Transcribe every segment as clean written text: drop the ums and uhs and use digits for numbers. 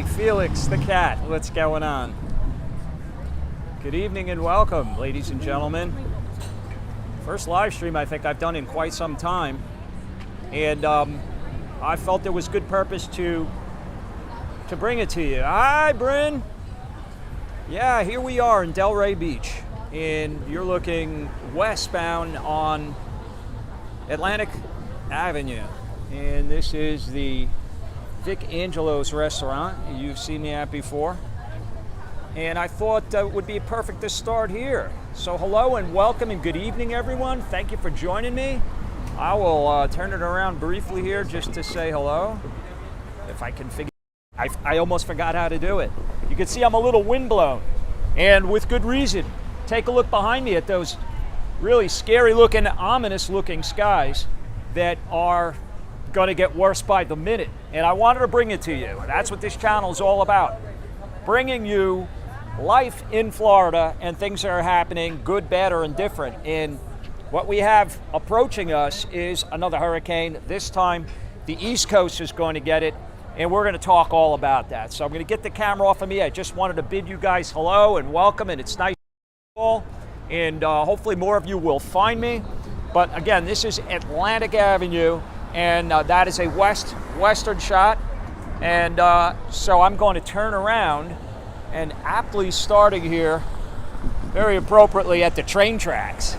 Felix the cat, what's going on? Good evening and welcome, ladies and gentlemen. First live stream I think I've done in quite some time, and I felt there was good purpose to bring it to you. Hi, Bryn. Yeah, here we are in Delray Beach, and you're looking westbound on Atlantic Avenue, and this is the Vic Angelo's restaurant. You've seen me at before, and I thought it would be perfect to start here. So hello and welcome and good evening, everyone. Thank you for joining me. I will turn it around briefly here just to say hello, if I can figure. I almost forgot how to do it. You can see I'm a little windblown, and with good reason. Take a look behind me at those really scary looking, ominous looking skies that are going to get worse by the minute, and I wanted to bring it to you. That's what this channel is all about, bringing you life in Florida and things that are happening, good, bad, or indifferent. And what we have approaching us is another hurricane. This time the East Coast is going to get it, and we're going to talk all about that. So I'm going to get the camera off of me. I just wanted to bid you guys hello and welcome, and it's nice to see you all, and hopefully more of you will find me. But again, this is Atlantic Avenue, and that is a western shot, and so I'm going to turn around and aptly starting here very appropriately at the train tracks.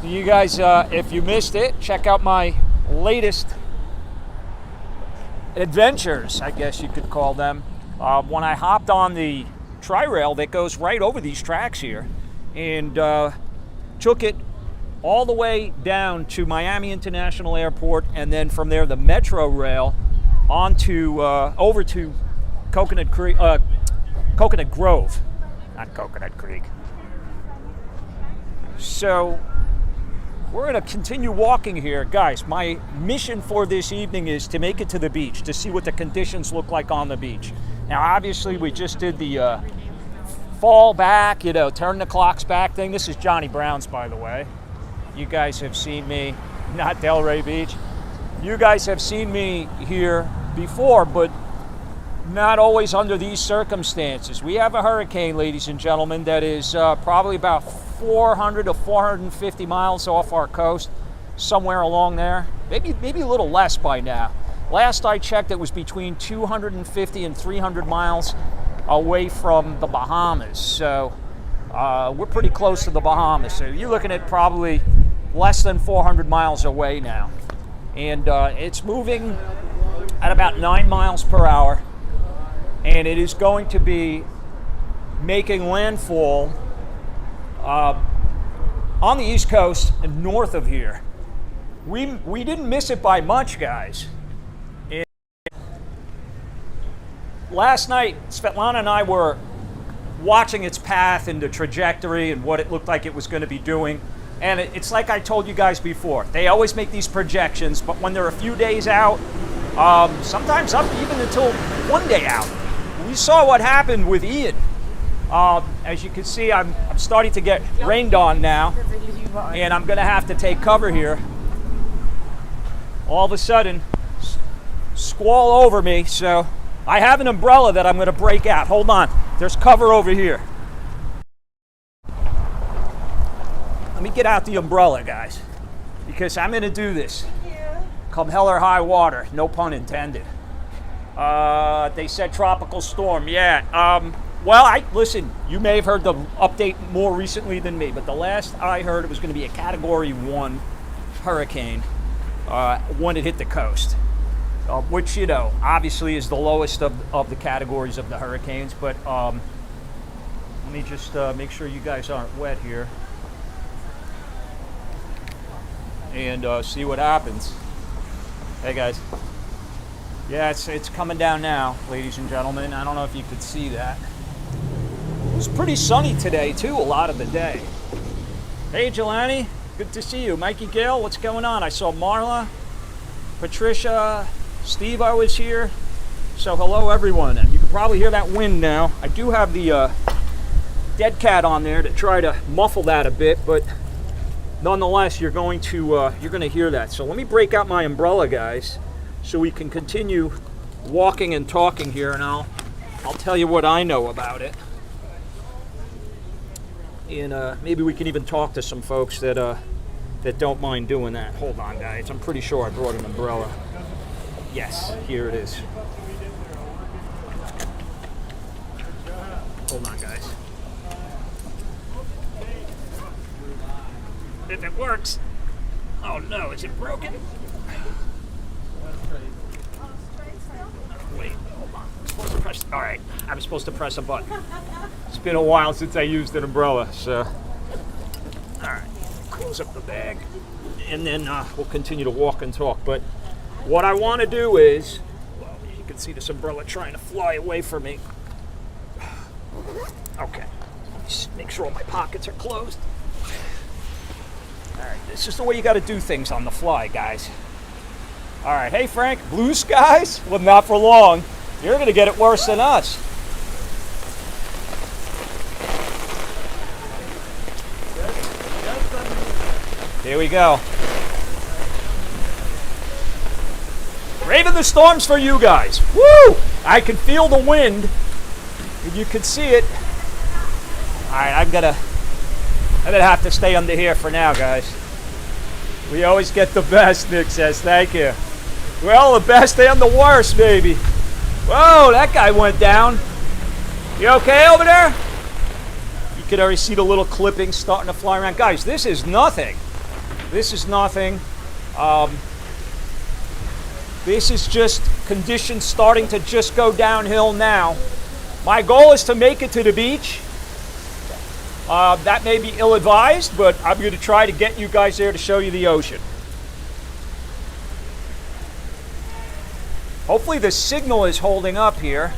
You guys, if you missed it, check out my latest adventures, I guess you could call them, when I hopped on the tri-rail that goes right over these tracks here, and took it all the way down to Miami International Airport, and then from there the Metro Rail onto over to Coconut Creek, Coconut Grove, not Coconut Creek. So we're going to continue walking here, guys. My mission for this evening is to make it to the beach, to see what the conditions look like on the beach. Now, obviously, we just did the fall back, turn the clocks back thing. This is Johnny Brown's, by the way. You guys have seen me, not Delray Beach. You guys have seen me here before, but not always under these circumstances. We have a hurricane, ladies and gentlemen, that is probably about 400 to 450 miles off our coast, somewhere along there. Maybe a little less by now. Last I checked, it was between 250 and 300 miles away from the Bahamas. So we're pretty close to the Bahamas. So you're looking at probably less than 400 miles away now. And it's moving at about 9 miles per hour. And it is going to be making landfall on the East Coast and north of here. We didn't miss it by much, guys. Last night, Svetlana and I were watching its path and the trajectory and what it looked like it was going to be doing. And it's like I told you guys before. They always make these projections, but when they're a few days out, sometimes up even until 1 day out. We saw what happened with Ian. As you can see, I'm starting to get rained on now, and I'm going to have to take cover here. All of a sudden, squall over me, so I have an umbrella that I'm going to break out. Hold on, there's cover over here. Let me get out the umbrella, guys, because I'm going to do this. Come hell or high water, no pun intended. They said tropical storm, yeah. Well, listen, you may have heard the update more recently than me, but the last I heard it was going to be a Category 1 hurricane when it hit the coast, which, obviously is the lowest of the categories of the hurricanes. But let me just make sure you guys aren't wet here and see what happens. Hey, guys. Yeah, it's coming down now, ladies and gentlemen. I don't know if you could see that. It was pretty sunny today, too, a lot of the day. Hey, Jelani. Good to see you. Mikey Gale, what's going on? I saw Marla, Patricia, Steve, I was here. So hello, everyone. You can probably hear that wind now. I do have the dead cat on there to try to muffle that a bit, but nonetheless, you're going to hear that. So let me break out my umbrella, guys, so we can continue walking and talking here, and I'll I'll tell you what I know about it. And maybe we can even talk to some folks that don't mind doing that. Hold on, guys. I'm pretty sure I brought an umbrella. Yes, here it is. Hold on, guys. If it works. Oh no, is it broken? Wait, hold on. I'm supposed to press. All right, I'm supposed to press a button. It's been a while since I used an umbrella, so. All right, close up the bag, and then we'll continue to walk and talk. But what I want to do is, well, you can see this umbrella trying to fly away from me. Okay, just make sure all my pockets are closed. All right, this is the way you got to do things on the fly, guys. All right, hey Frank, blue skies? Well, not for long. You're going to get it worse than us. Here we go. Braving the storms for you guys. Woo! I can feel the wind, and you can see it. All right, I'm gonna have to stay under here for now, guys. We always get the best, Nick says. Thank you. Well, the best and the worst, baby. Whoa, that guy went down. You okay over there? You can already see the little clippings starting to fly around. Guys, this is nothing. This is nothing. This is just conditions starting to just go downhill now. My goal is to make it to the beach. That may be ill-advised, but I'm going to try to get you guys there to show you the ocean. Hopefully the signal is holding up here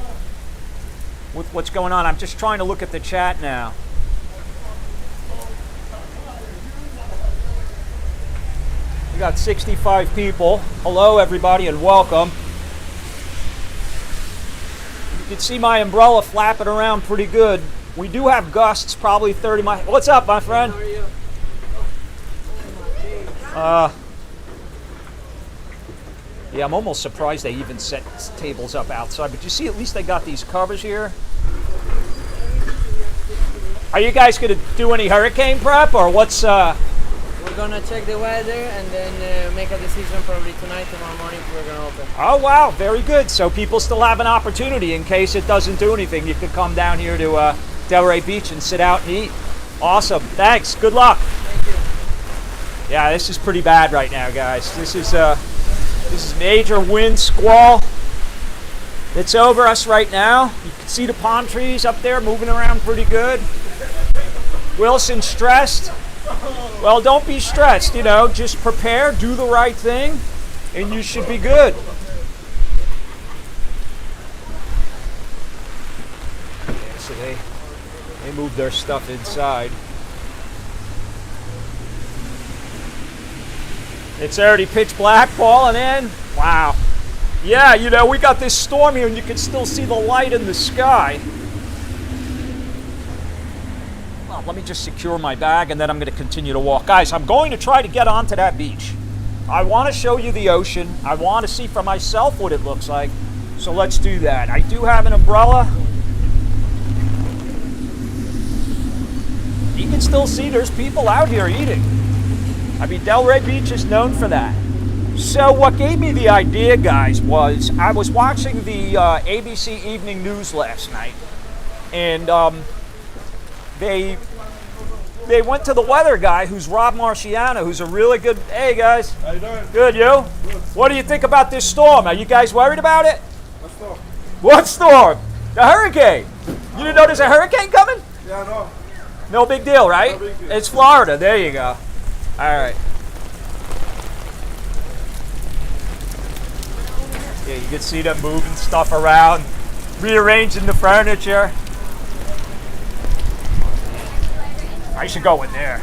with what's going on. I'm just trying to look at the chat now. We got 65 people. Hello, everybody, and welcome. You can see my umbrella flapping around pretty good. We do have gusts, probably 30 miles. What's up, my friend? How are you? Yeah, I'm almost surprised they even set tables up outside. But you see, at least they got these covers here. Are you guys going to do any hurricane prep, or what's... We're going to check the weather and then make a decision probably tonight, tomorrow morning we're going to open. Oh, wow, very good. So people still have an opportunity in case it doesn't do anything. You could come down here to Delray Beach and sit out and eat. Awesome. Thanks. Good luck. Thank you. Yeah, this is pretty bad right now, guys. This is major wind squall that's over us right now. You can see the palm trees up there moving around pretty good. Wilson stressed. Well, don't be stressed, you know, just prepare, do the right thing, and you should be good. Yeah, so they moved their stuff inside. It's already pitch black falling in. Wow. Yeah, you know, we got this storm here and you can still see the light in the sky. Well, let me just secure my bag and then I'm going to continue to walk. Guys, I'm going to try to get onto that beach. I want to show you the ocean. I want to see for myself what it looks like. So let's do that. I do have an umbrella. You can still see there's people out here eating. I mean, Delray Beach is known for that. So what gave me the idea, guys, was I was watching the ABC Evening News last night, and they went to the weather guy, who's Rob Marciano, who's a really good. Hey guys, how you doing? Good, you? Good. What do you think about this storm? Are you guys worried about it? What storm? What storm? The hurricane. You didn't know there's a hurricane coming? Yeah, I know. No big deal, right? No big deal. It's Florida. There you go. All right. Yeah, you can see them moving stuff around, rearranging the furniture. I should go in there.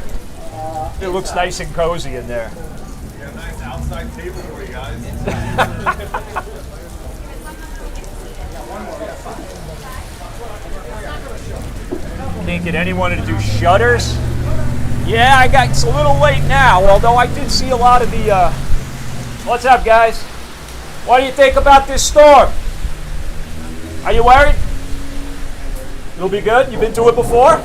It looks nice and cozy in there. Yeah, nice outside table for you guys. Can't get anyone to do shutters. Yeah, it's a little late now, although I did see a lot of the, what's up, guys? What do you think about this storm? Are you worried? It'll be good? You've been to it before?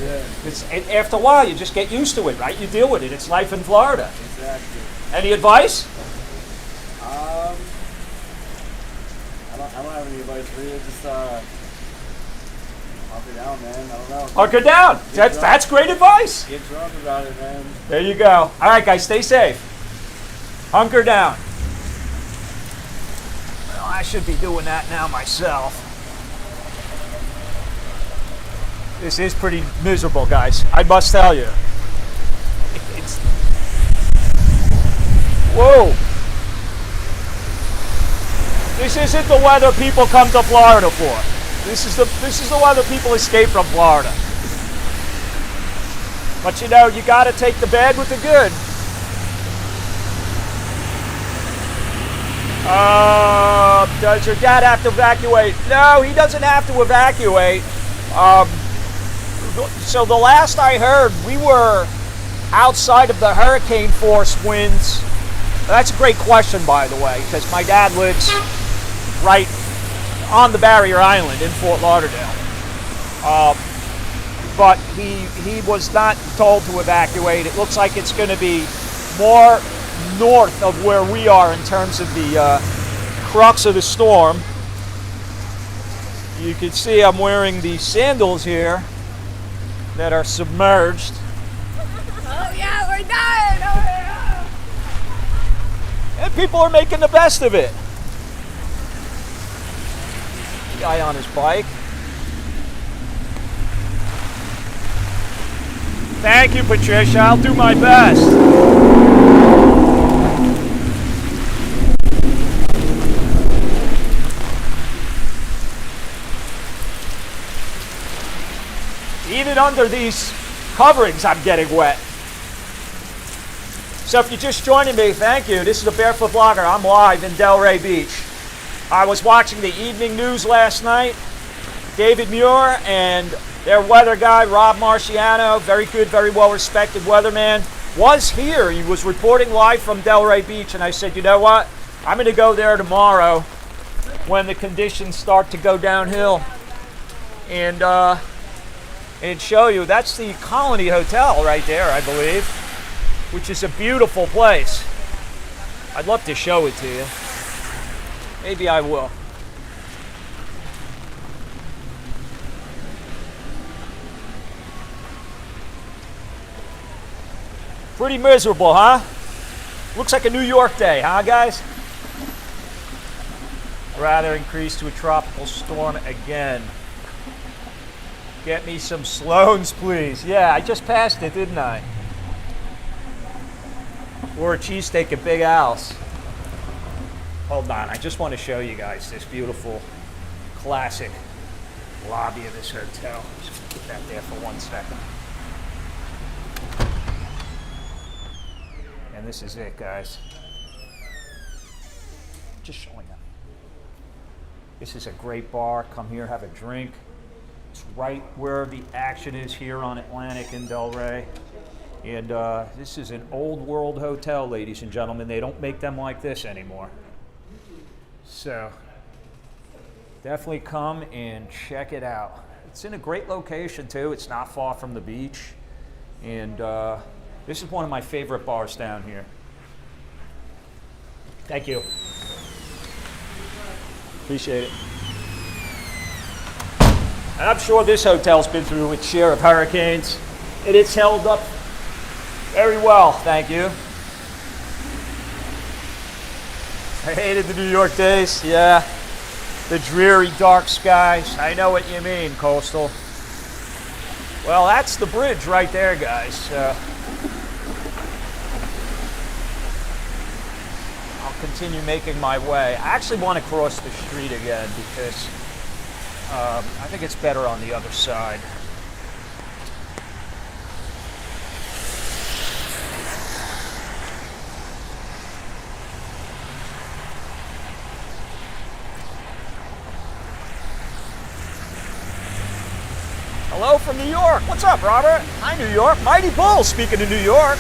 Yeah, After a while, you just get used to it, right? You deal with it. It's life in Florida. exactly. Any advice? I don't have any advice for you. Just hunker down, man. I don't know. Hunker down. That's great advice. Get drunk about it, man. There you go. All right, guys, stay safe. Hunker down. Well, I should be doing that now myself. This is pretty miserable, guys. I must tell you. It's... Whoa. This isn't the weather people come to Florida for. This is the weather people escape from Florida. But you know, you got to take the bad with the good. Does your dad have to evacuate? No, he doesn't have to evacuate. So the last I heard, we were outside of the hurricane force winds. That's a great question, by the way, because my dad lives right on the barrier island in Fort Lauderdale. But he was not told to evacuate. It looks like it's going to be more north of where we are in terms of the crux of the storm. You can see I'm wearing these sandals here that are submerged. Oh yeah, we're dying! Oh yeah! And people are making the best of it. Guy on his bike. Thank you, Patricia. I'll do my best. Even under these coverings, I'm getting wet. So if you're just joining me, thank you. This is the Barefoot Blogger. I'm live in Delray Beach. I was watching the evening news last night. David Muir and their weather guy, Rob Marciano, very good, very well-respected weatherman, was here. He was reporting live from Delray Beach, and I said, you know what? I'm going to go there tomorrow when the conditions start to go downhill and show you. That's the Colony Hotel right there, I believe, which is a beautiful place. I'd love to show it to you. Maybe I will. Pretty miserable, huh? Looks like a New York day, huh, guys? Rather increase to a tropical storm again. Get me some Sloans, please. Yeah, I just passed it, didn't I? Or a cheesesteak at Big Al's. Hold on, I just want to show you guys this beautiful, classic lobby of this hotel. Just put that there for 1 second. And this is it, guys. Just showing you. This is a great bar. Come here, have a drink. It's right where the action is here on Atlantic in Delray. And this is an old world hotel, ladies and gentlemen. They don't make them like this anymore. So definitely come and check it out. It's in a great location too. It's not far from the beach. And this is one of my favorite bars down here. Thank you. Appreciate it. And I'm sure this hotel's been through its share of hurricanes. And it's held up very well, thank you. I hated the New York days, yeah. The dreary, dark skies. I know what you mean, Coastal. Well, that's the bridge right there, guys. I'll continue making my way. I actually want to cross the street again because I think it's better on the other side. Hello from New York. What's up, Robert? Hi, New York. Mighty Bull, speaking of New York.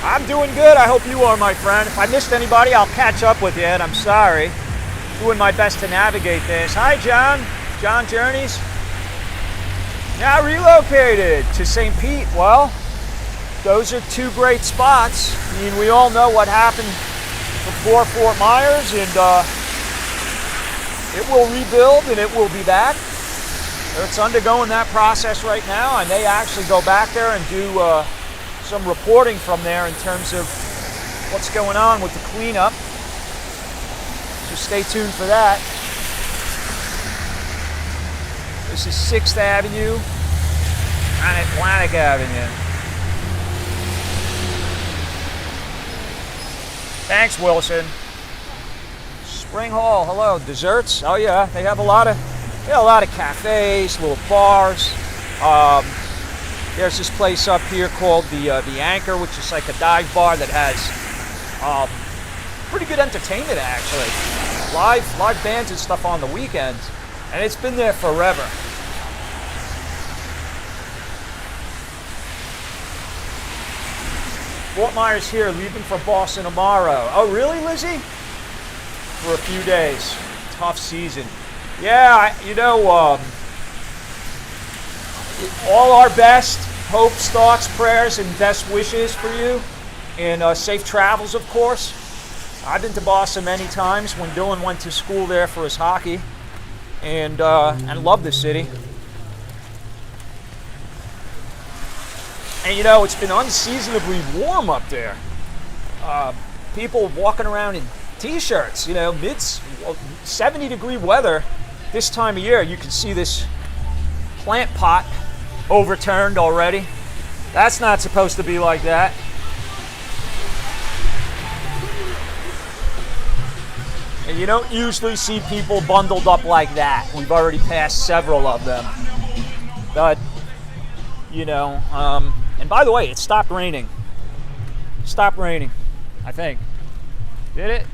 I'm doing good. I hope you are, my friend. If I missed anybody, I'll catch up with you, and I'm sorry. Doing my best to navigate this. Hi, John. John Journeys. Now relocated to St. Pete. Well, those are two great spots. I mean, we all know what happened before Fort Myers, and it will rebuild and it will be back. It's undergoing that process right now, and they actually go back there and do some reporting from there in terms of what's going on with the cleanup. So stay tuned for that. This is 6th Avenue and Atlantic Avenue. Thanks, Wilson. Spring Hall, hello. Desserts? Oh yeah, they have a lot of cafes, little bars. There's this place up here called the Anchor, which is like a dive bar that has pretty good entertainment actually. Live bands and stuff on the weekends, and it's been there forever. Fort Myers here, leaving for Boston tomorrow. Oh really, Lizzie? For a few days. Tough season. Yeah, all our best hopes, thoughts, prayers, and best wishes for you, and safe travels, of course. I've been to Boston many times when Dylan went to school there for his hockey, and love the city. And it's been unseasonably warm up there. People walking around in t-shirts, mid 70-degree weather this time of year. You can see this plant pot overturned already. That's not supposed to be like that. And you don't usually see people bundled up like that. We've already passed several of them. But, and by the way, it stopped raining. Stopped raining, I think. Did it?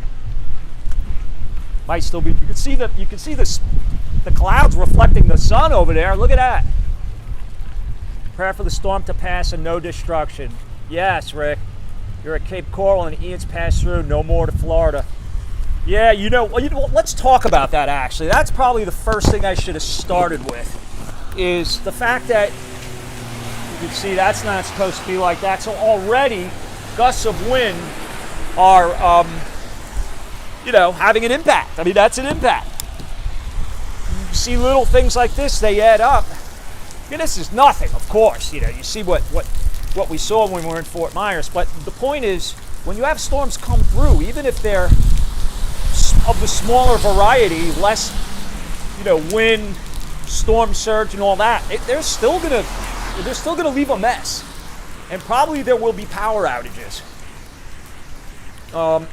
Might still be. You can see the clouds reflecting the sun over there. Look at that. Prayer for the storm to pass and no destruction. Yes, Rick. You're at Cape Coral and Ian's passed through. No more to Florida. Yeah, let's talk about that actually. That's probably the first thing I should have started with, is the fact that you can see that's not supposed to be like that. So already gusts of wind are having an impact. I mean, that's an impact. You see little things like this, they add up. And this is nothing, of course. You see what we saw when we were in Fort Myers. But the point is, when you have storms come through, even if they're of the smaller variety, less, wind, storm surge, and all that, they're still gonna leave a mess, and probably there will be power outages,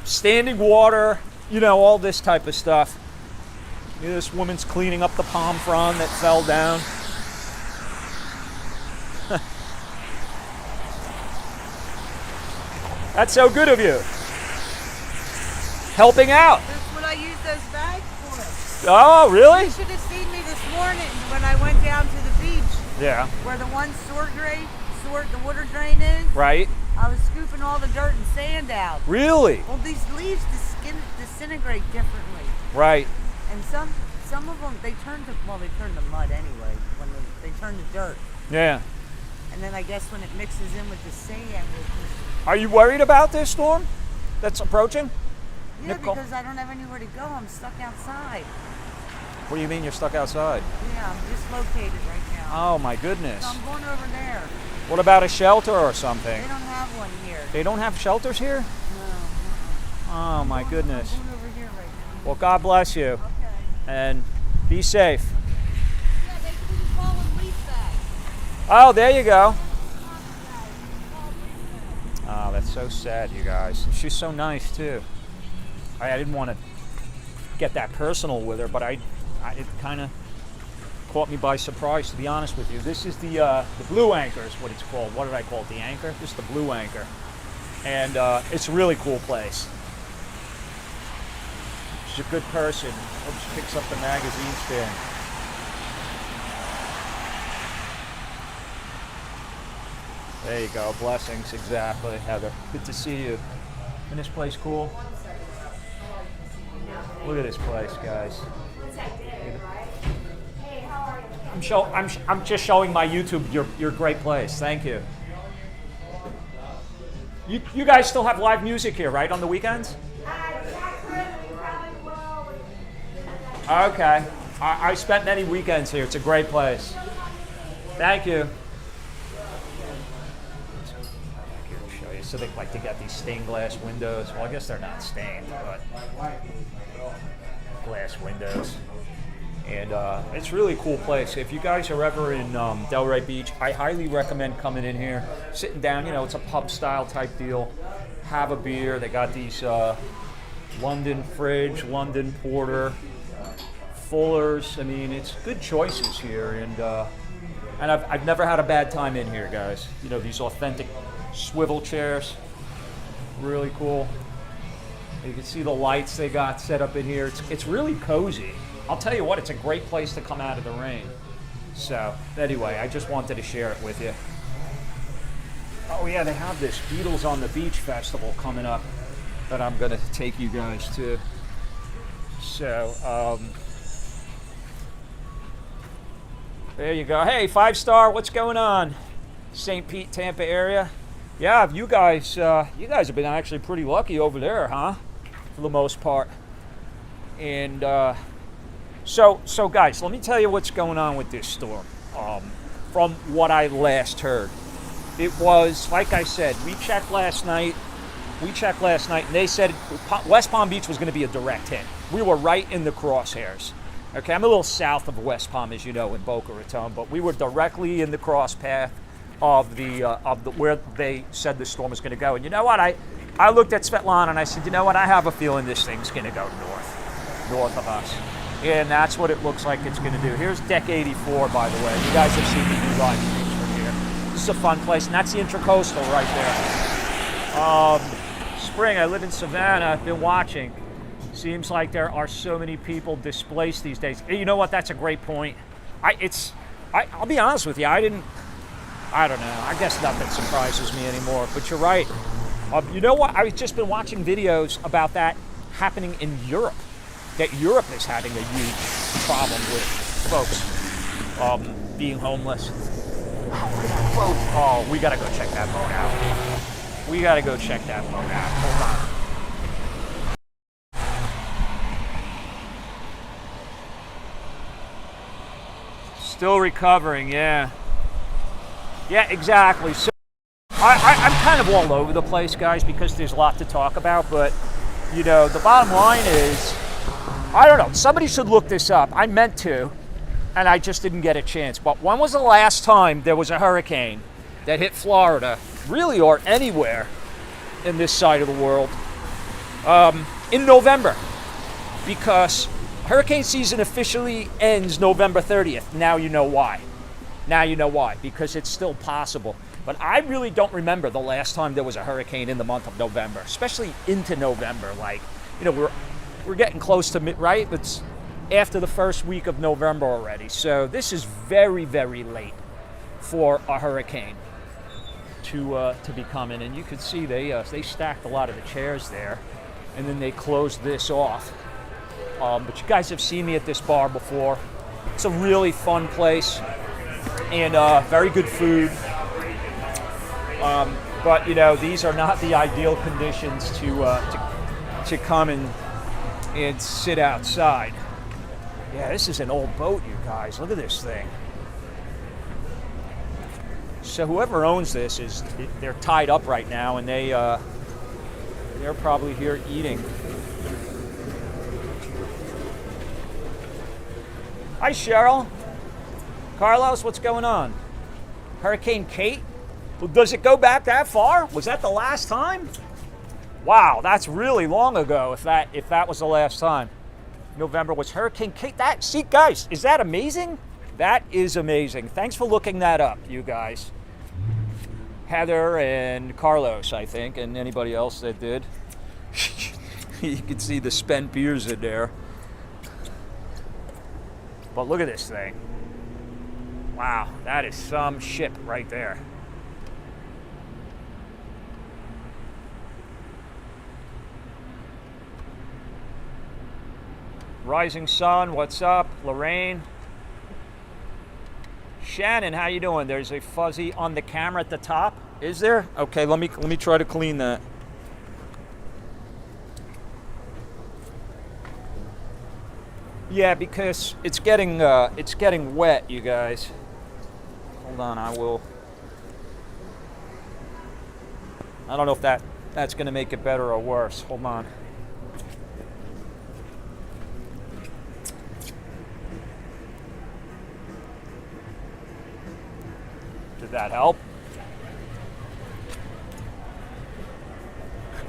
standing water, all this type of stuff. This woman's cleaning up the palm frond that fell down. That's so good of you. Helping out. That's what I use those bags for. Oh, really? You should have seen me this morning when I went down to the beach. Yeah. Where the the water drain is. Right. I was scooping all the dirt and sand out. Really? Well, these leaves disintegrate differently. Right. And some of them, they turn to mud anyway, when they turn to dirt. Yeah. And then I guess when it mixes in with the sand, Are you worried about this storm that's approaching? yeah, Nicole? because I don't have anywhere to go. I'm stuck outside. What do you mean you're stuck outside? Yeah, I'm dislocated right now. Oh my goodness. So I'm going over there. What about a shelter or something? They don't have one here. They don't have shelters here? No. Oh my goodness. I'm going over here right now. Well, God bless you. Okay. And be safe. Yeah, they can just fall in leaf bags. Oh, there you go. Oh, that's so sad, you guys. She's so nice too. I didn't want to get that personal with her, but it kind of caught me by surprise, to be honest with you. This is the Blue Anchor is what it's called. What did I call it? The Anchor? This is the Blue Anchor. And it's a really cool place. She's a good person. Hope she picks up the magazine stand. There you go. Blessings. Exactly, Heather. Good to see you. Isn't this place cool? Look at this place, guys. I'm just showing my YouTube your great place. Thank you. You guys still have live music here, right, on the weekends? Okay. I spent many weekends here. It's a great place. Thank you. Here to show you. So they like to get these stained glass windows. Well, I guess they're not stained, but glass windows. And it's a really cool place. If you guys are ever in Delray Beach, I highly recommend coming in here, sitting down. You know, it's a pub style type deal. Have a beer. They got these London Fridge, London Porter, Fuller's. I mean, it's good choices here, and I've never had a bad time in here, guys. You know, these authentic swivel chairs, really cool. You can see the lights they got set up in here. It's really cozy. I'll tell you what, it's a great place to come out of the rain. So anyway, I just wanted to share it with you. Oh yeah, they have this Beatles on the Beach festival coming up that I'm gonna take you guys to. So there you go. Hey, 5-star, what's going on? St. Pete, Tampa area. Yeah, you guys have been actually pretty lucky over there, huh? For the most part. And so guys, let me tell you what's going on with this storm. From what I last heard, it was, like I said, we checked last night, and they said West Palm Beach was going to be a direct hit. We were right in the crosshairs. Okay, I'm a little south of West Palm, as you know, in Boca Raton, but we were directly in the cross path of the where they said the storm was going to go. And you know what? I looked at Svetlana and I said, you know what? I have a feeling this thing's going to go north of us. And that's what it looks like it's going to do. Here's Deck 84, by the way. You guys have seen me do live streams from here. This is a fun place, and that's the Intracoastal right there. Spring, I live in Savannah. I've been watching. Seems like there are so many people displaced these days. You know what? That's a great point. I'll be honest with you. I don't know. I guess nothing surprises me anymore. But you're right. You know what? I've just been watching videos about that happening in Europe. That Europe is having a huge problem with folks being homeless. Oh, we gotta go check that boat out. We gotta go check that boat out. Hold on. Still recovering, yeah. Yeah, exactly. So I'm kind of all over the place, guys, because there's a lot to talk about, but, you know, the bottom line is, I don't know, somebody should look this up. I meant to, and I just didn't get a chance. But when was the last time there was a hurricane that hit Florida, really, or anywhere in this side of the world, in November? Because hurricane season officially ends November 30th. Now you know why. Now you know why, because it's still possible. But I really don't remember the last time there was a hurricane in the month of November, especially into November. Like, you know, we're getting close to right? It's after the first week of November already. So this is very, very late for a hurricane to be coming. And you can see they stacked a lot of the chairs there, and then they closed this off. But you guys have seen me at this bar before. It's a really fun place, and very good food. But you know, these are not the ideal conditions to come and sit outside. Yeah, this is an old boat, you guys. Look at this thing. So whoever owns this they're tied up right now, and they're probably here eating. Hi, Cheryl. Carlos, what's going on? Hurricane Kate? Well, does it go back that far? Was that the last time? Wow, that's really long ago if that was the last time. November was Hurricane Kate. See, guys, is that amazing? That is amazing. Thanks for looking that up, you guys. Heather and Carlos, I think, and anybody else that did. You can see the spent beers in there. But look at this thing. Wow, that is some ship right there. Rising Sun, what's up? Lorraine. Shannon, how you doing? There's a fuzzy on the camera at the top. Is there? Okay, let me try to clean that. Yeah, because it's getting wet, you guys. Hold on, I don't know if that's going to make it better or worse. Hold on. Did that help?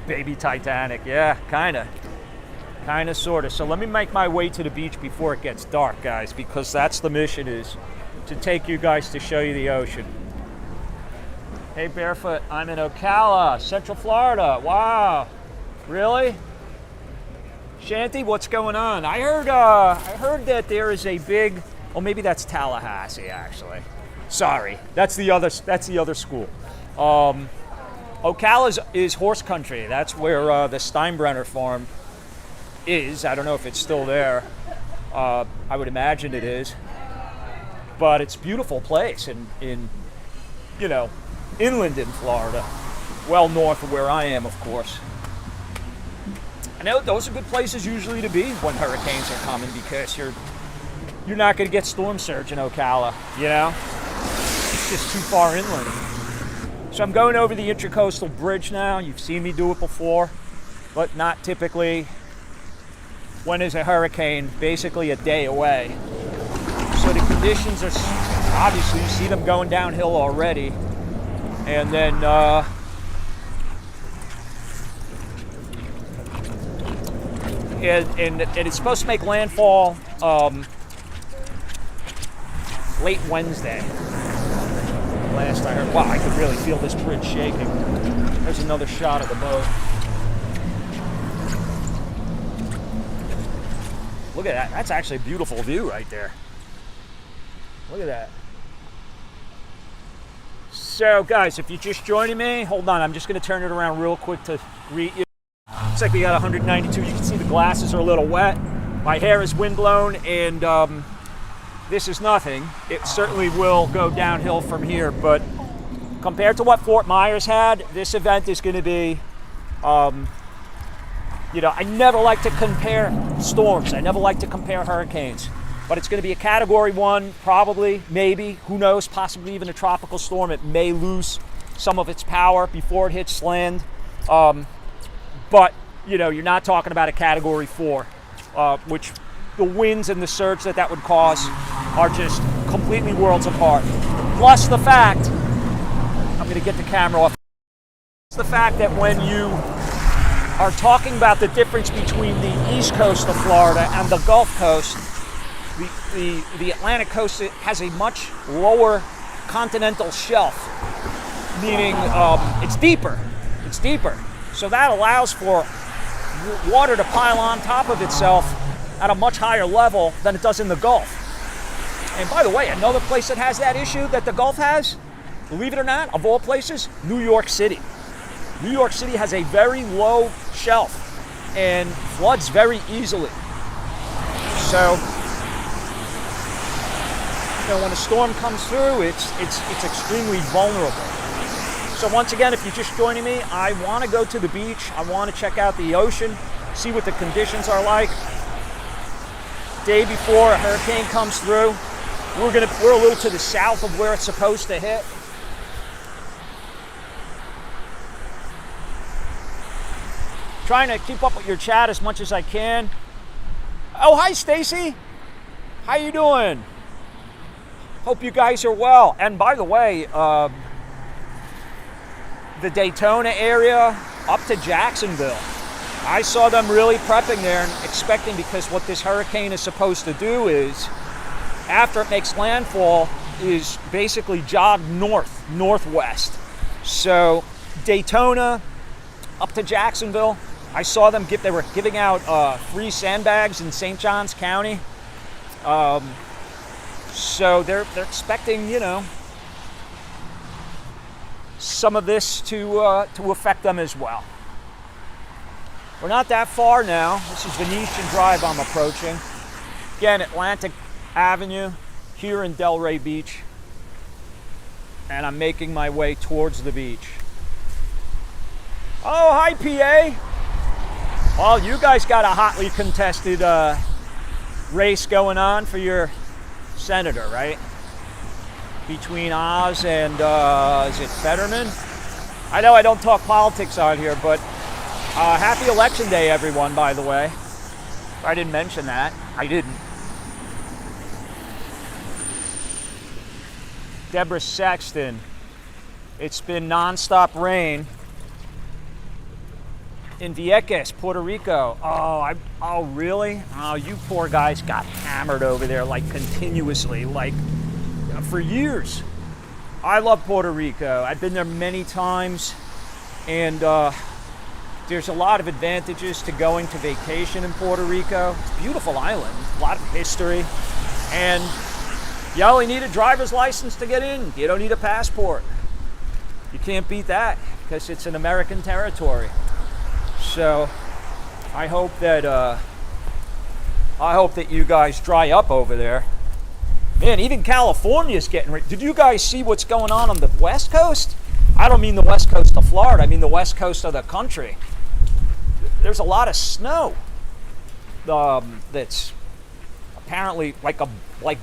Baby Titanic, yeah, kind of, sort of. So let me make my way to the beach before it gets dark, guys, because that's the mission, is to take you guys to show you the ocean. Hey, Barefoot, I'm in Ocala, Central Florida. Wow, really? Shanty, what's going on? I heard that there is a big. Oh, maybe that's Tallahassee, actually. Sorry, that's the other school. Ocala is horse country. That's where the Steinbrenner farm is. I don't know if it's still there. I would imagine it is. But it's a beautiful place in inland in Florida, well north of where I am, of course. I know those are good places usually to be when hurricanes are coming, because you're not going to get storm surge in Ocala, It's just too far inland. So I'm going over the Intracoastal Bridge now. You've seen me do it before, but not typically. When is a hurricane? Basically a day away. So the conditions are, obviously you see them going downhill already. And then and it's supposed to make landfall late Wednesday. Last I heard. Wow, I could really feel this bridge shaking. There's another shot of the boat. Look at that. That's actually a beautiful view right there. Look at that. So, guys, if you're just joining me, hold on. I'm just going to turn it around real quick to greet you. Looks like we got 192. You can see the glasses are a little wet. My hair is windblown, and this is nothing. It certainly will go downhill from here, but compared to what Fort Myers had, this event is going to be, I never like to compare storms. I never like to compare hurricanes, but it's going to be a Category 1, probably, maybe, who knows, possibly even a tropical storm. It may lose some of its power before it hits land, but, you're not talking about a Category 4, which the winds and the surge that would cause are just completely worlds apart. Plus the fact, I'm going to get the camera off, the fact that when you are talking about the difference between the east coast of Florida and the Gulf Coast, the Atlantic coast has a much lower continental shelf, meaning it's deeper. It's deeper. So that allows for water to pile on top of itself at a much higher level than it does in the Gulf. And by the way, another place that has that issue that the Gulf has, believe it or not, of all places, New York City. New York City has a very low shelf and floods very easily. So, when a storm comes through, it's extremely vulnerable. So once again, if you're just joining me, I want to go to the beach. I want to check out the ocean, see what the conditions are like. Day before a hurricane comes through, we're a little to the south of where it's supposed to hit. Trying to keep up with your chat as much as I can. Oh, hi Stacy. How you doing? Hope you guys are well. And by the way, the Daytona area up to Jacksonville, I saw them really prepping there and expecting, because what this hurricane is supposed to do is, after it makes landfall, is basically jog northwest. So Daytona up to Jacksonville, I saw them they were giving out free sandbags in St. Johns County. So they're expecting, some of this to affect them as well. We're not that far now. This is Venetian Drive I'm approaching. Again, Atlantic Avenue here in Delray Beach. and I'm making my way towards the beach. Oh, hi, PA. Well, you guys got a hotly contested race going on for your senator, right? Between Oz and, is it Fetterman? I know I don't talk politics on here, but happy election day, everyone, by the way. If I didn't mention that, I didn't. Deborah Sexton. It's been nonstop rain in Vieques, Puerto Rico. Oh, really? Oh, you poor guys got hammered over there, like continuously, like for years. I love Puerto Rico. I've been there many times, and there's a lot of advantages to going to vacation in Puerto Rico. It's a beautiful island, a lot of history, and you only need a driver's license to get in. You don't need a passport. You can't beat that because it's an American territory. So I hope that you guys dry up over there. Man, even California's getting ready. Did you guys see what's going on the West Coast? I don't mean the West Coast of Florida. I mean the West Coast of the country. There's a lot of snow that's apparently like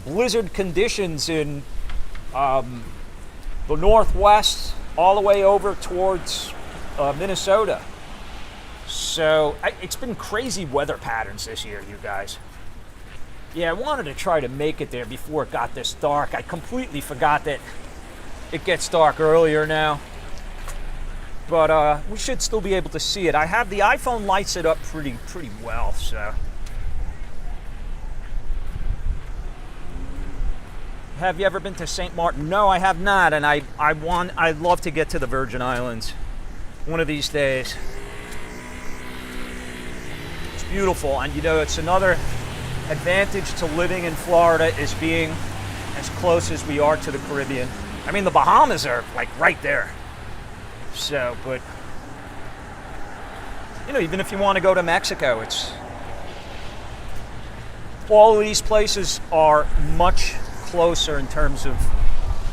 blizzard conditions in the Northwest all the way over towards Minnesota. So it's been crazy weather patterns this year, you guys. Yeah, I wanted to try to make it there before it got this dark. I completely forgot that it gets dark earlier now. But we should still be able to see it. I have the iPhone lights it up pretty well, so. Have you ever been to St. Martin? No, I have not, and I'd love to get to the Virgin Islands one of these days. It's beautiful, and you know, it's another advantage to living in Florida is being as close as we are to the Caribbean. I mean, the Bahamas are like right there. So, but you know, even if you want to go to Mexico, it's all of these places are much closer in terms of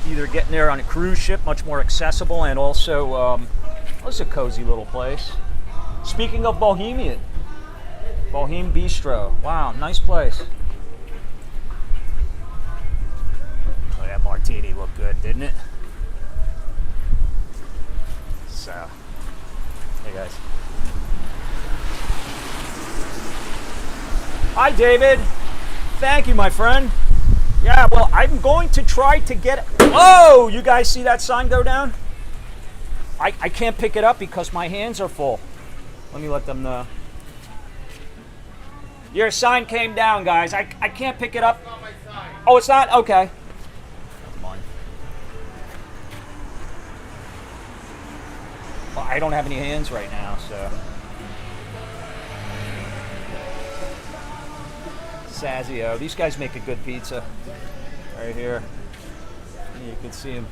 either getting there on a cruise ship, much more accessible, and also it's a cozy little place. Speaking of Bohemian Bistro. Wow, nice place. Oh, that martini looked good, didn't it? So, hey guys. Hi, David. Thank you, my friend. Yeah, well, I'm going to try to get... Whoa! You guys see that sign go down? I can't pick it up because my hands are full. Let me let them know. Your sign came down, guys. I can't pick it up. It's not my sign. Oh, it's not? Okay. Come on. Well, I don't have any hands right now, so... Sazio. These guys make a good pizza. Right here. You can see them.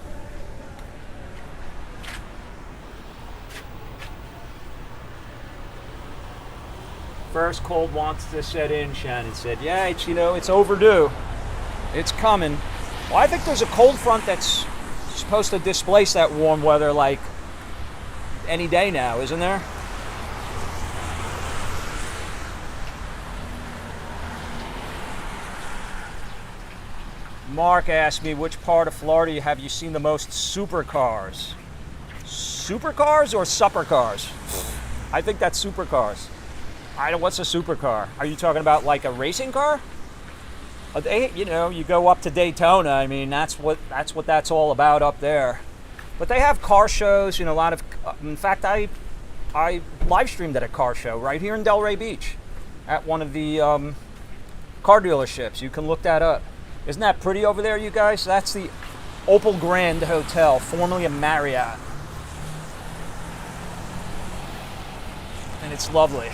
First cold wants to set in, Shannon said. Yeah, it's, you know, it's overdue. It's coming. Well, I think there's a cold front that's supposed to displace that warm weather like any day now, isn't there? Mark asked me, which part of Florida have you seen the most supercars? Supercars or supper cars? I think that's supercars. What's a supercar? Are you talking about like a racing car? You know, you go up to Daytona. I mean, that's what that's all about up there. But they have car shows. You know, a lot of. In fact, I live streamed at a car show right here in Delray Beach, at one of the car dealerships. You can look that up. Isn't that pretty over there, you guys? That's the Opal Grand Hotel, formerly a Marriott, and it's lovely.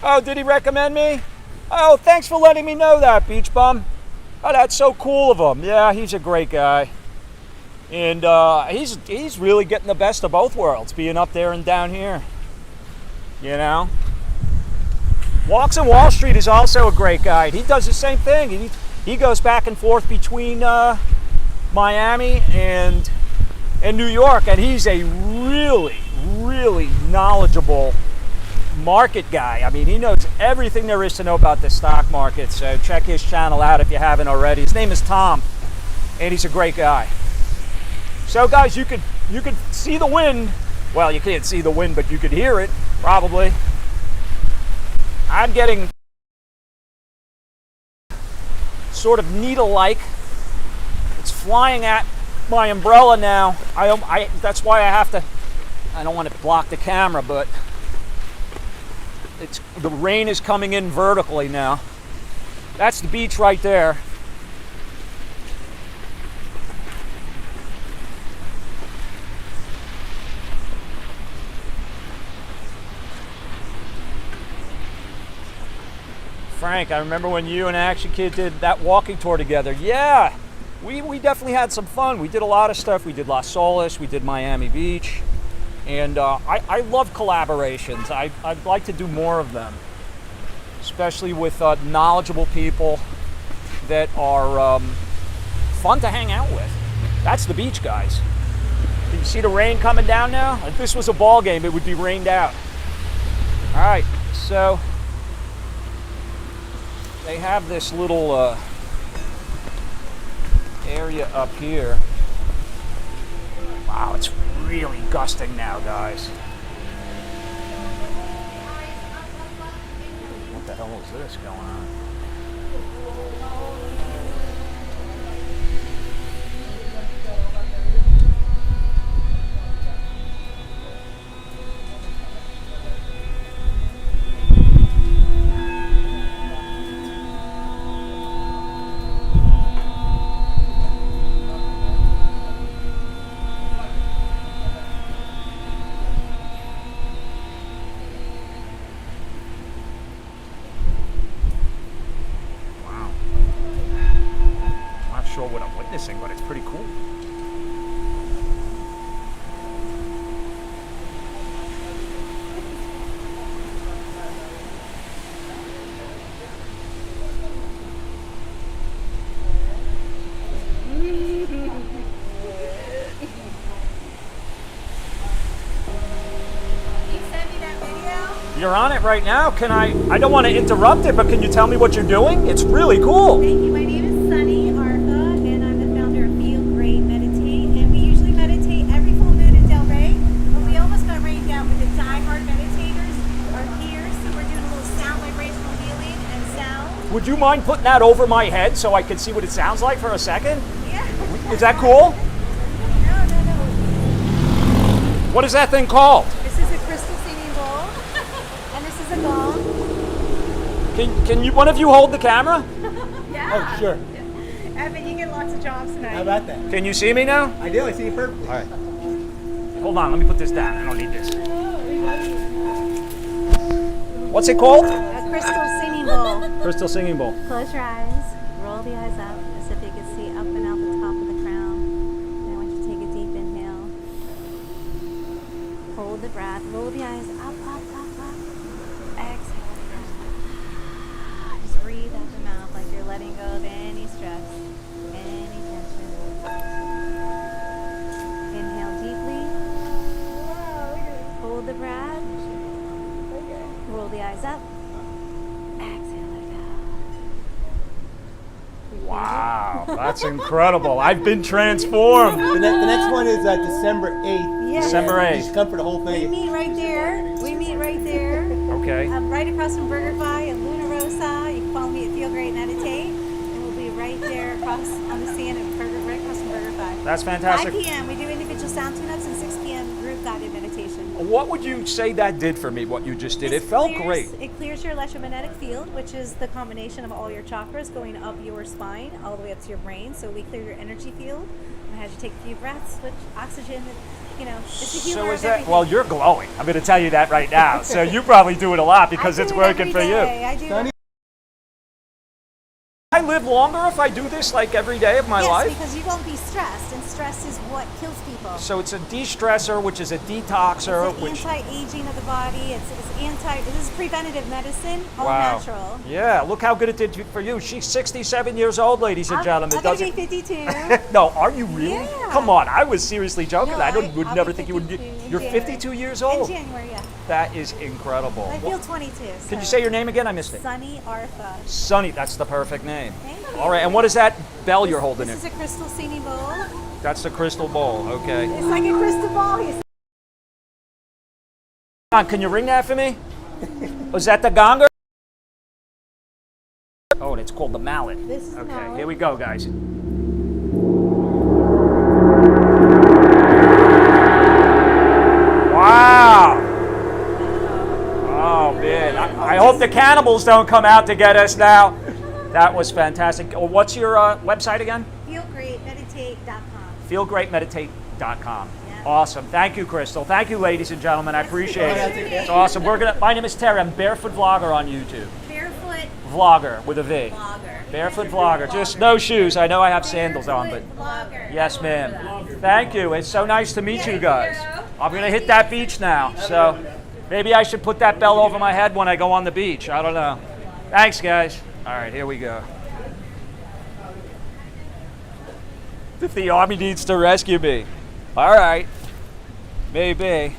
Oh, did he recommend me? Oh, thanks for letting me know that, Beach Bum. Oh, that's so cool of him. Yeah, he's a great guy. And he's really getting the best of both worlds, being up there and down here. You know? Walks on Wall Street is also a great guide. He does the same thing. He goes back and forth between Miami and New York, and he's a really, really knowledgeable market guy. I mean, he knows everything there is to know about the stock market, so check his channel out if you haven't already. His name is Tom, and he's a great guy. So guys, you could see the wind. Well, you can't see the wind, but you could hear it, probably. I'm getting sort of needle-like. It's flying at my umbrella now. That's why I don't want to block the camera, but the rain is coming in vertically now. That's the beach right there. Frank, I remember when you and Action Kid did that walking tour together. Yeah, we definitely had some fun. We did a lot of stuff. We did Las Solas, we did Miami Beach. And I love collaborations. I'd like to do more of them, especially with knowledgeable people that are fun to hang out with. That's the beach, guys. Can you see the rain coming down now? If this was a ball game, it would be rained out. All right, so they have this little area up here. Wow, it's really gusting now, guys. What the hell is this going on? What I'm witnessing, but it's pretty cool. You're on it right now. I don't want to interrupt it, but can you tell me what you're doing? It's really cool. Thank you. My name is Sunny Arfa, and I'm the founder of Feel Great Meditate. And we usually meditate every full moon in Delray, but we almost got rained out with the die-hard meditators are here, so we're doing a little sound vibrational healing and sound. Would you mind putting that over my head so I can see what it sounds like for a second? Yeah. Is that cool? No. What is that thing called? This is a crystal singing bowl, and this is a gong. Can you one of you hold the camera? Yeah. Oh, sure. Evan, you get lots of jobs tonight. How about that? Can you see me now? I do. I see you perfectly. All right. Hold on, let me put this down. I don't need this. What's it called? A crystal singing bowl. Crystal Singing Bowl. Close your eyes, roll the eyes up as if you could see up and out the top of the crown. And I want you to take a deep inhale. Hold the breath, roll the eyes up. Exhale. Just breathe out the mouth like you're letting go of any stress, any tension. Inhale deeply. Hold the breath. Roll the eyes up. Exhale it out. Wow, that's incredible. I've been transformed. The next one is December 8th. Yes. December 8th. Just come for the whole We thing. meet right there. Okay. Right across from BurgerFi and Luna Rosa. You can follow me at Feel Great Meditate, and we'll be right there across on the sand right across from BurgerFi. That's fantastic. 5 p.m. We do individual sound tune-ups, and 6 p.m. group guided meditation. What would you say that did for me, what you just did? It felt great. It clears your electromagnetic field, which is the combination of all your chakras going up your spine, all the way up to your brain. So we clear your energy field. I had you take a few breaths, switch oxygen, it's a healer So is of that, everything. well, you're glowing. I'm going to tell you that right now. So you probably do it a lot because I it's do it working every for you. day. I do Sunny? I live longer if I do this like every day of my yes, life. because you won't be stressed, and stress is what kills people. So it's a de-stressor, which is a detoxer, It's which anti-aging of the body. It's This is preventative medicine, all Wow. natural. Yeah, look how good it did for you. She's 67 years old, ladies and gentlemen. I'm gonna be 52. No, are you really? Yeah. Come on, I was seriously joking. No, I would I'll never be think you would. 52 You're in 52 years In old. January, yeah. That is incredible. I feel 22. Can you say your name again? I missed it. Sunny Artha. Sunny, that's the perfect name. Thank you. All right, and what is that bell you're holding This in? is a crystal Cini bowl. That's the crystal bowl, okay. It's like a crystal ball. Come on, can you ring that for me? Was that the gonger? Oh, and it's called the mallet. This is the Okay, mallet. here we go, guys. Wow! Oh, man. I hope the cannibals don't come out to get us now. That was fantastic. Oh, what's your website again? Feelgreatmeditate.com. Feelgreatmeditate.com. Yeah. Awesome. Thank you, Crystal. Thank you, ladies and gentlemen. I appreciate it. okay. It's awesome. My name is Terry. I'm Barefoot Vlogger on YouTube. Barefoot Vlogger with a V. Vlogger. Barefoot Vlogger. Just no shoes. I know I have sandals on, but Vlogger. yes, ma'am. Thank you. It's so nice to meet you guys. I'm going to hit that beach now. So maybe I should put that bell over my head when I go on the beach. I don't know. Thanks, guys. All right, here we go. If the Army needs to rescue me. All right. Maybe.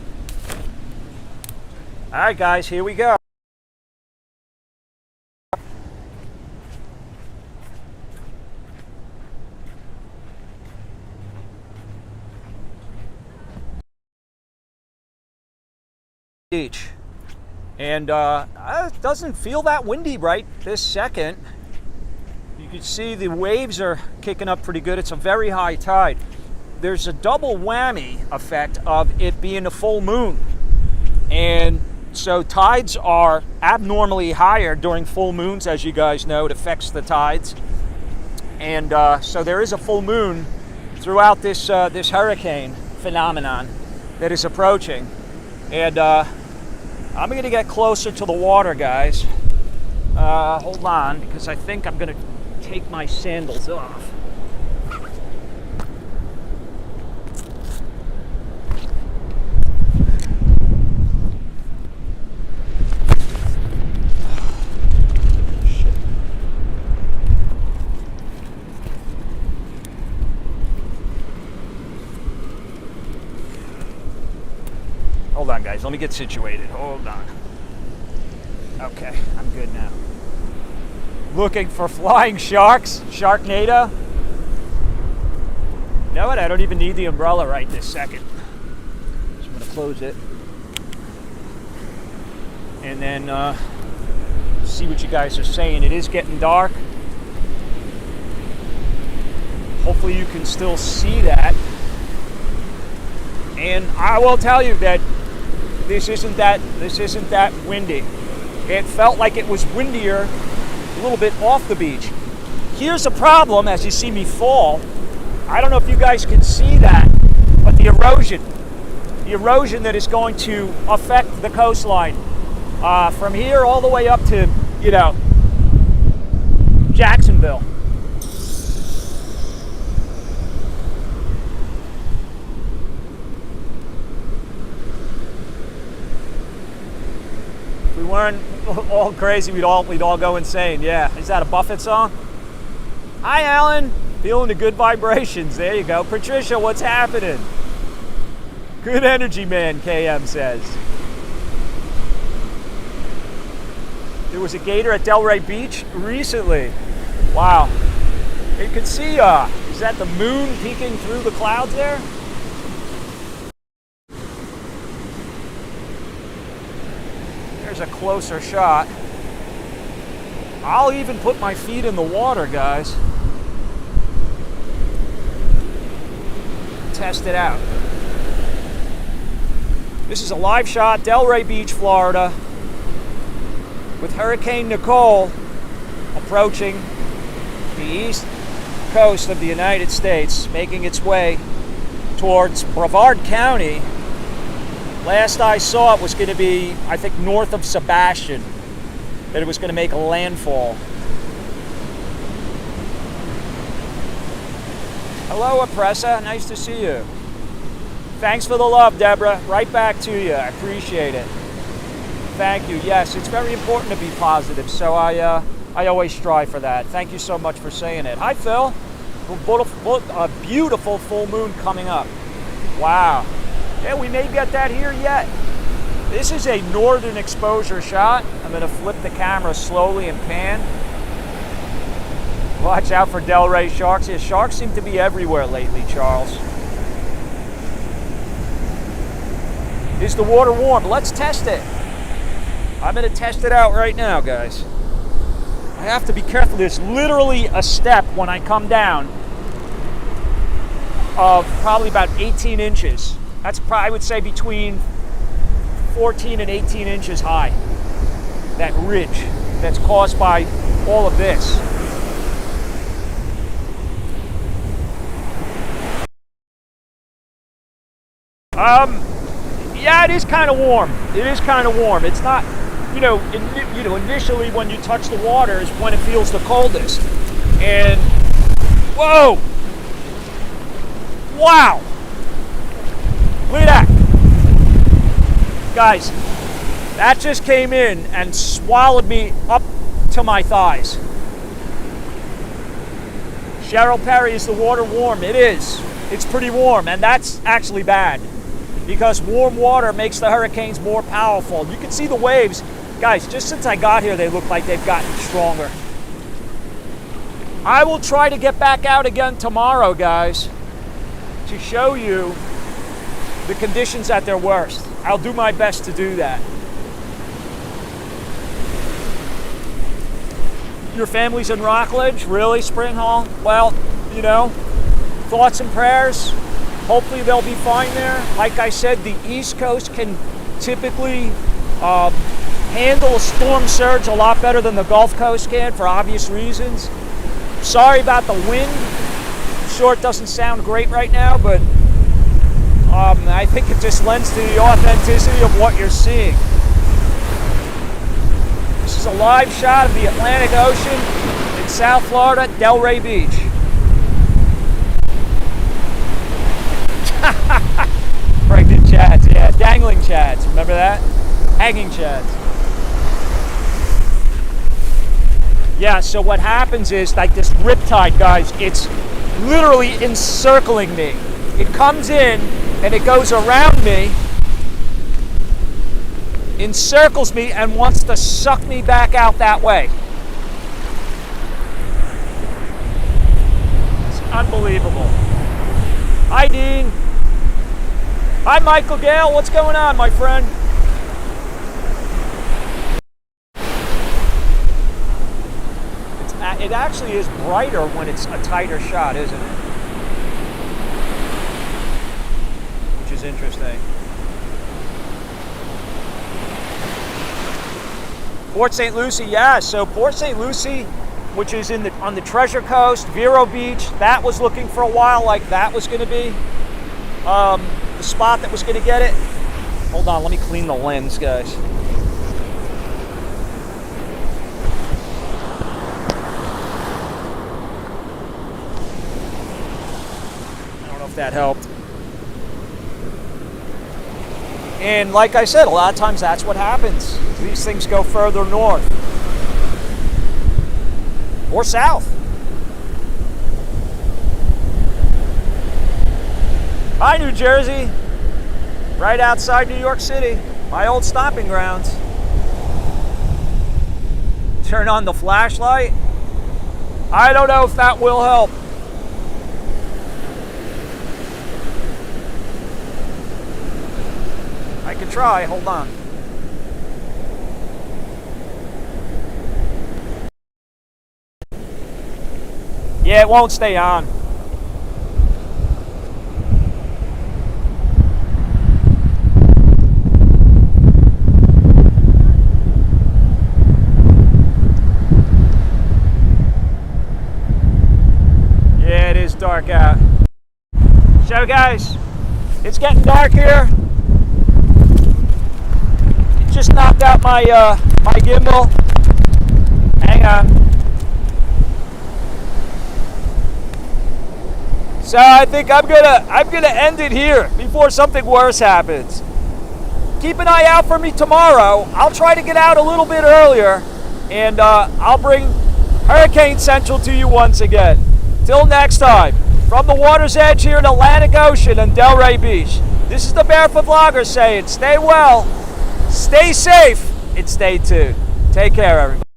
All right, guys, here we go. Beach. And it doesn't feel that windy right this second. You can see the waves are kicking up pretty good. It's a very high tide. There's a double whammy effect of it being a full moon. And so tides are abnormally higher during full moons, as you guys know. It affects the tides. And so there is a full moon throughout this hurricane phenomenon that is approaching. And I'm going to get closer to the water, guys. Hold on, because I think I'm going to take my sandals off. Hold on, guys. Let me get situated. Hold on. Okay, I'm good now. Looking for flying sharks? Sharknado? You know what? I don't even need the umbrella right this second. So I'm going to close it. And then see what you guys are saying. It is getting dark. Hopefully you can still see that. And I will tell you that this isn't that windy. It felt like it was windier a little bit off the beach. Here's a problem as you see me fall. I don't know if you guys can see that, but the erosion that is going to affect the coastline from here all the way up to, Jacksonville. If we weren't all crazy, we'd all go insane. Yeah, is that a Buffett song? Hi, Alan. Feeling the good vibrations. There you go. Patricia, what's happening? Good energy, man, KM says. There was a gator at Delray Beach recently. Wow. You can see, is that the moon peeking through the clouds there? There's a closer shot. I'll even put my feet in the water, guys. Test it out. This is a live shot, Delray Beach, Florida, with Hurricane Nicole approaching the east coast of the United States, making its way towards Brevard County. Last I saw, it was going to be, I think, north of Sebastian, that it was going to make a landfall. Hello, Oppressa. Nice to see you. Thanks for the love, Deborah. Right back to you. I appreciate it. Thank you. Yes, it's very important to be positive, so I always strive for that. Thank you so much for saying it. Hi, Phil. A beautiful full moon coming up. Wow. Yeah, we may get that here yet. This is a northern exposure shot. I'm going to flip the camera slowly and pan. Watch out for Delray sharks. Yeah, sharks seem to be everywhere lately, Charles. Is the water warm? Let's test it. I'm going to test it out right now, guys. I have to be careful. There's literally a step when I come down of probably about 18 inches. That's probably, I would say, between 14 and 18 inches high. That ridge that's caused by all of this. Yeah, it is kind of warm. It is kind of warm. It's not, initially when you touch the water is when it feels the coldest. And, whoa! Wow! Look at that. Guys, that just came in and swallowed me up to my thighs. Cheryl Perry, is the water warm? It is. It's pretty warm, and that's actually bad because warm water makes the hurricanes more powerful. You can see the waves. Guys, just since I got here, they look like they've gotten stronger. I will try to get back out again tomorrow, guys, to show you the conditions at their worst. I'll do my best to do that. Your family's in Rockledge? Really, Spring Hall? Well, thoughts and prayers. Hopefully they'll be fine there. Like I said, the East Coast can typically handle a storm surge a lot better than the Gulf Coast can for obvious reasons. Sorry about the wind. I'm sure it doesn't sound great right now, but I think it just lends to the authenticity of what you're seeing. This is a live shot of the Atlantic Ocean in South Florida, Delray Beach. Pregnant chads, yeah, dangling chads, remember that? Hanging chads. Yeah, so what happens is, like this riptide, guys, it's literally encircling me. It comes in and it goes around me, encircles me, and wants to suck me back out that way. It's unbelievable. Hi, Dean. Hi, Michael Gale. What's going on, my friend? It actually is brighter when it's a tighter shot, isn't it? Which is interesting. Port St. Lucie, yeah. So Port St. Lucie, which is on the Treasure Coast, Vero Beach, that was looking for a while like that was going to be the spot that was going to get it. Hold on, let me clean the lens, guys. That helped. And like I said, a lot of times that's what happens. These things go further north or south. Hi, New Jersey. Right outside New York City, my old stomping grounds. Turn on the flashlight. I don't know if that will help. I can try, hold on. Yeah, it won't stay on. Yeah, it is dark out. So guys, it's getting dark here. Just knocked out my my gimbal. Hang on. So I think I'm gonna end it here before something worse happens. keep an eye out for me tomorrow. I'll try to get out a little bit earlier, and I'll bring Hurricane Central to you once again. Till next time, from the water's edge here in Atlantic Ocean and Delray Beach, this is the Barefoot Vlogger saying stay well, stay safe, and stay tuned. Take care, everybody.